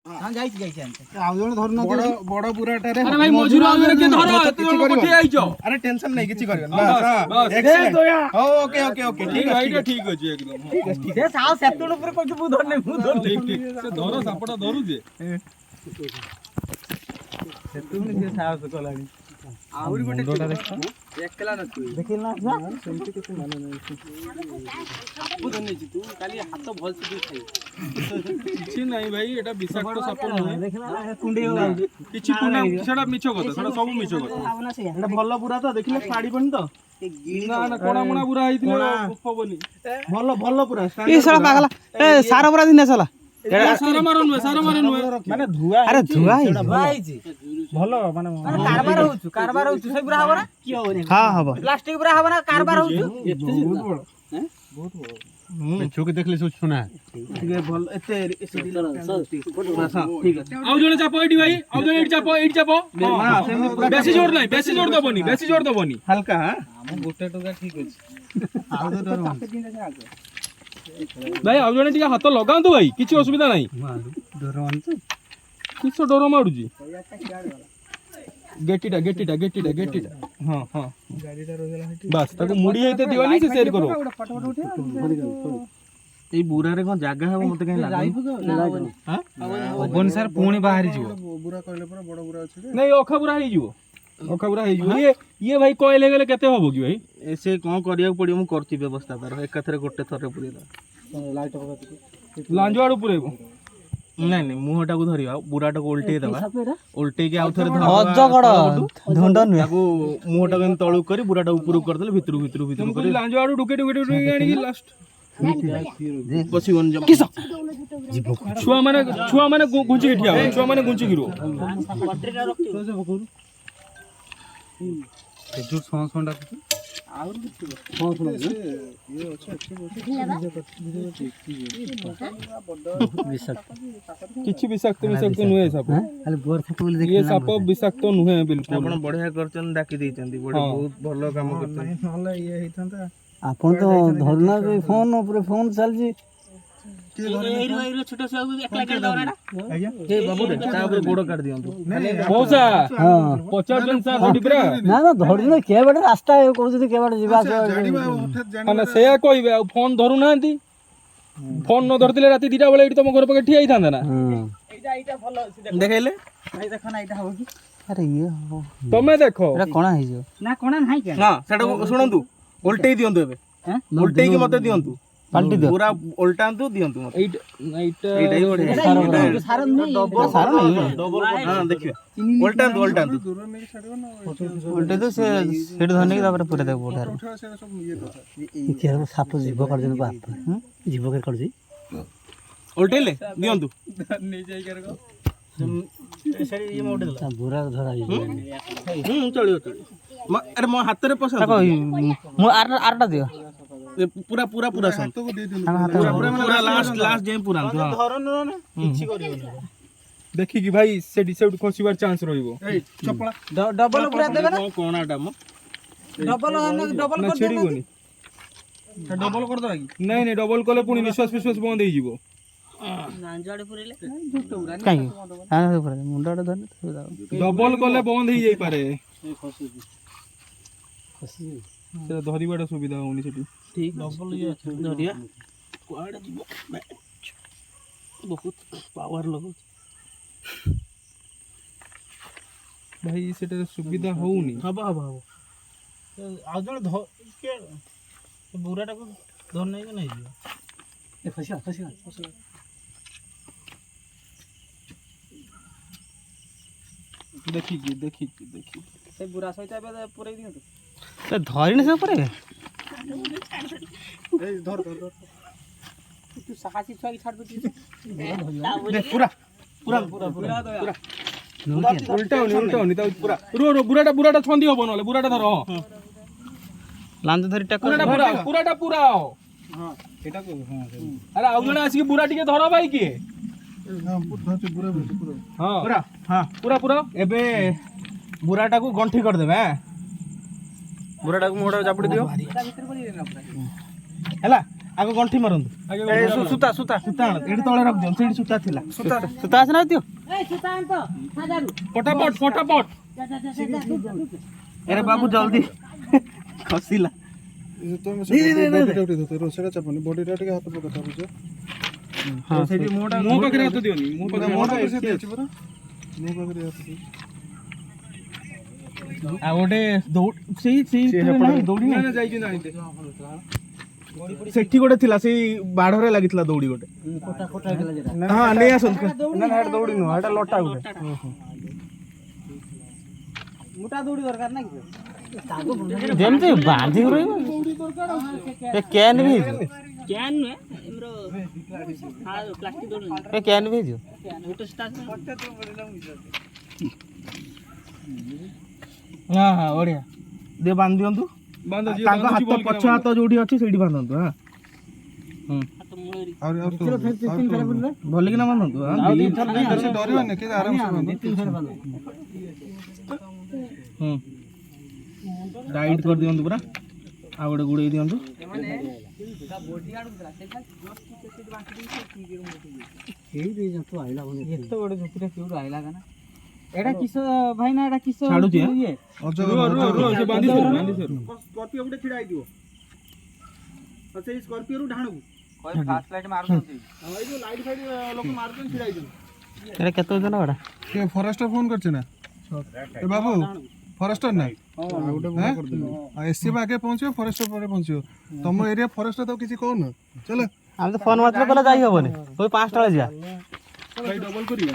हां जाई आंते आउ जण धर न बड़ बुराटा रे अरे भाई मजूर आउ रे के धर एते जण कोठी आइछो अरे टेंशन नहीं किछि करबे बस एक्सीलेंट ओके ओके ओके ठीक है ठीक अछि एकदम ठीक से साव सेतुन ऊपर कोठी मु धर नै मु धर ठीक ठीक से धर सापटा धरु जे सेतुन से साव से कलानी आउरी गोटे एकला न तू देखिला ना सेमति किछ माने नै आपु धन्य छी तू खाली हाथ भल से दे खाई किछि नहीं भाई एटा विषाक्त साप नहे देखला कुंडी हो किछि कुंडा सेडा मिछो कथा सेडा सब मिछो कथा एटा भल बुरा तो देखले फाड़ी बनी तो ना ना कोणा मुणा बुरा आइथिले उपबनी भल भल पुरा ए साला पागला ए सारा बरा दिन साला सारा मारो नुए माने धुआ अरे धुआ आइछि भल माने कारबार होछु से बुरा हबना की होनी हां हबो प्लास्टिक बुरा हबना कारबार होछु बहुत बड़ चौकी देखले सब सुना ठीक भल एते ठीक अछि आउ जणे चापो एडी भाई आउ जणे एडी चापो हां सेमि पूरा बेसी जोर दबनी हल्का हां हम गोटे टका ठीक अछि आउ तो डर भाई आउ जणे टिका हाथ लगांतु भाई किछि असुविधा नाही डर तो किछ डर माडुजी गेटीटा हां हां गाड़ीटा रोगला हेटी बस ताको मुड़ी हेते दिवानी से शेयर करो ए बुरा रे कोन जागा हबो मते कहीं लागै हां बन सर पुणी बाहरी जीव बुरा कहले पर बड़ बुरा अछि रे नहीं अखाबुरा हे जिवो ये भाई कोइल हे गेले केते होबो की भाई से कोन करिया पड़ियो मु करती व्यवस्था तार एकाथरे गोटे थरे पुरी लाइट लांजो आडू पुरेबो नहीं नहीं मुहटा को धरिया बुराटा को उल्टे दबा उल्टे के आउ थरे अजगड़ ढंड नु ताको मुहटा को तळु करी बुराटा ऊपर कर देले भितरु तुमको लांजो आडू डुके आनी लास्ट पसी वन जम किस छुआ माने गुंची ठिया छुआ माने गुंची गिरो जुट सोंडा किछि विषाक्त नुहे साप खाली बोर फोटो ये साप विषाक्त नुहे बिल्कुल आपण बढ़िया करचन डाकी दैचंदी बहुत भलो काम करचन नले ये हेतंता आपन तो धरना फोन ऊपर फोन चल जी एरो छोटा से एकला कर दवराडा आज्ञा ए बाबू रे ता ऊपर गोड़ काट दियंतु मौसा हां 50 जन सा बडी पुरा ना ना धरना के बडे रास्ता कहू जदी के बडे जीवा माने सेया कहबे आ फोन धरु नांती फोन न धरतिले राती 2टा बेले एठी तम घर पके ठिया हिथांदा ना एटा भलो अछि देखेले भाई देखो ना एटा हो की अरे ये हो तमे देखो एरा कोना हे जो ना कोना नाही के ना सेटा सुनंतु उल्टे दियंतु एबे उल्टे के मते दियंतु पलटी दो पूरा उल्टांतु दियंतु मते एटा एटा ही बढ़िया सार नहीं सारा नहीं हां देखियो उल्टांतु उल्टे तो से सेट धरने के तापर पूरा देख बोठार के साप जीव कर जन बाप जीव के कर जी उल्टेले दियंतु नहीं जाई कर सेरी ये मॉडल बुरा धरा चलियो अरे मो हाथ रे पसंद मु आरटा दियो पूरा पूरा पूरा सन पूरा लास्ट जे पूरा धरन न किछि करियो न देखि कि भाई से डिसाइड खसिबार चांस रहिबो ए चपला डबल पूरा देबे ना कोणाटा म डबल कर छिड़ीगोनी डबल कर दबा की नहीं डबल कले पुनी निश्वास बंद हो जिवो नांजाडे पुरेले काई हां पूरा मुंडाडा धरने डबल कले बंद हो जाई पारे से धरिबाटा सुविधा होनी सेठी ठीक डबल ये धरिया कोआडे जीवो बहुत पावर लगो भाई सेटा सुविधा होउनी हबा आ जण के बुराटा को धर नहीं के नहीं जीवो ए फसिया देखि से बुरा सहित बे पुरै दियो तो धरिने से परे ए धर तू साहसी छुआ की छाड़ दे पूरा उल्टा होनी ता पूरा रो बुराटा छंदी होबो नले बुराटा धर लांद धरि टक पूराटा पूरा हां एटा को हां अरे आउ जने आसी बुरा टिके धर भाई के हां पूरा हां हां पूरा एबे बुराटा को गंठी कर देबे बुराटा को मोड़ा जापड़ी दियो हैला ଆଗ ଗଣ୍ଠି ମାରନ୍ତୁ ସୂତା ସୂତା ସୂତା ଆଣ ଏଠି ତଳେ ରଖିଦିଅନ୍ତୁ ସେଇଠି ସୂତା ଥିଲା ସୁତା ଅଛି ନା ଦିଅ ଫଟାଫଟ ଫଟାଫଟ ଆରେ ବାବୁ ଜଲ୍ଦି ଖସିଲା ସେଇଠି ମୋ ପାଖରେ ହାତ ଦିଅନି ମୋ ପାଖରେ ଆଉ ଗୋଟେ ସେଇ ଦୌଡ଼ି ନା ନା ଯାଇକି ଆଣିଦେ ସେଠି ଗୋଟେ ଥିଲା ସେଇ ବାଢରେ ଲାଗିଥିଲା ଦୌଡ଼ି ଗୋଟେ ହଁ ନେଇ ଆସନ୍ତୁ ଦୌଡ଼ି ନୁହଁ ଏଟା ଲଟା ଗୋଟେ ଯେମିତି ବାନ୍ଧି ରହିବ ଏ କ୍ୟାନ୍ ବି ହେଇଯିବ ଏ କ୍ୟାନ୍ ବି ହେଇଯିବ ହଁ ହଁ ବଢିଆ ଦେ ବାନ୍ଧି ଦିଅନ୍ତୁ ତାଙ୍କ ହାତ ପଛ ହାତ ଯୋଉଠି ଅଛି ସେଇଠି ବାନ୍ଧନ୍ତୁ ହଁ ଭଲିକିନା ବାନ୍ଧନ୍ତୁ ଟାଇଟ୍ କରିଦିଅନ୍ତୁ ପୁରା ଆଉ ଗୋଟେ ଗୁଡ଼େଇ ଦିଅନ୍ତୁ ଏଟା କିସ ଭାଇ ନା ଏଟା କିସ ଛାଡୁଛି ସ୍କର୍ପିଓ ଗୋଟେ ଛିଡା ହେଇଥିବ ସେଇ ସ୍କର୍ପିଓରୁ ଢାଣକୁ ଫ୍ଲାସ୍ ଲାଇଟ୍ ମାରୁଛନ୍ତି ଲାଇଟ୍ ଫାଇଟ୍ ଲୋକ ମାରୁଛନ୍ତି ଛିଡା ହେଇଥିବ ଏଟା କେତେ ଓଜନ ଏଟା କିଏ ଫରେଷ୍ଟର ଫୋନ କରିছে ନା ଏ ବାବୁ ଫରେଷ୍ଟର ନା ଏସସି ଆଗେ ପହଞ୍ଚିବ ଫରେଷ୍ଟର ପରେ ପହଞ୍ଚିବ ତମ ଏରିଆ ଫରେଷ୍ଟର ତ କିଛି କହୁନ ଚାଲ ଆମେ ତ ଫୋନ୍ ମାତ୍ର କଲେ ଯାଇ ହବନି ওই 5টা ବେଳେ ଯିବା ଡବଲ କରିବ